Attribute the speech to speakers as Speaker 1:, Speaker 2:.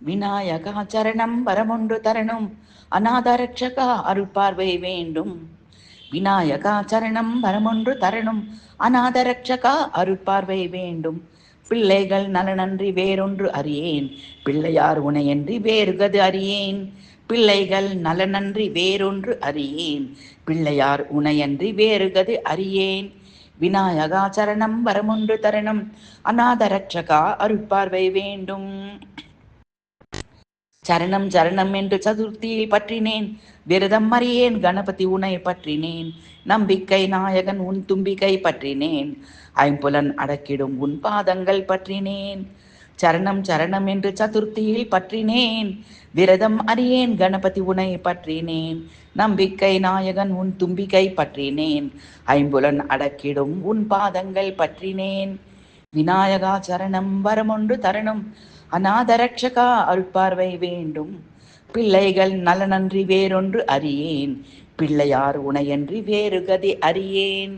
Speaker 1: விநாயகா சரணம் வரமொன்று தரணும், அநாதரட்சகா அருள்பார்வை வேண்டும். விநாயகா சரணம் வரமொன்று தரணும், அநாதரட்சகா அருள்பார்வை வேண்டும். பிள்ளைகள் நலனன்றி வேறொன்று அறியேன், பிள்ளையார் உனையன்றி வேறுகது அறியேன். பிள்ளைகள் நலனன்றி வேறொன்று அறியேன், பிள்ளையார் உனையன்றி வேறுகது அறியேன். விநாயகா சரணம் வரமொன்று தரணும், அநாதரட்சகா அருட்பார்வை வேண்டும். சரணம் சரணம் என்று சதுர்த்தியில் பற்றினேன், விரதம் அறியேன் கணபதி உனை பற்றினேன். நம்பிக்கை நாயகன் உன் தும்பிக்கை பற்றினேன், ஐம்புலன் அடக்கிடும் உன் பாதங்கள் பற்றினேன். சரணம் சரணம் என்று சதுர்த்தியில் பற்றினேன், விரதம் அறியேன் கணபதி உனை பற்றினேன். நம்பிக்கை நாயகன் உன் தும்பிக்கை பற்றினேன், ஐம்புலன் அடக்கிடும் உன் பாதங்கள் பற்றினேன். விநாயகா சரணம் வரமொன்று தரணும், அநாதரட்சகா அருட்பார்வை வேண்டும். பிள்ளைகள் நலனன்றி வேறொன்று அறியேன், பிள்ளையார் உனையன்றி வேறு கதி அறியேன்.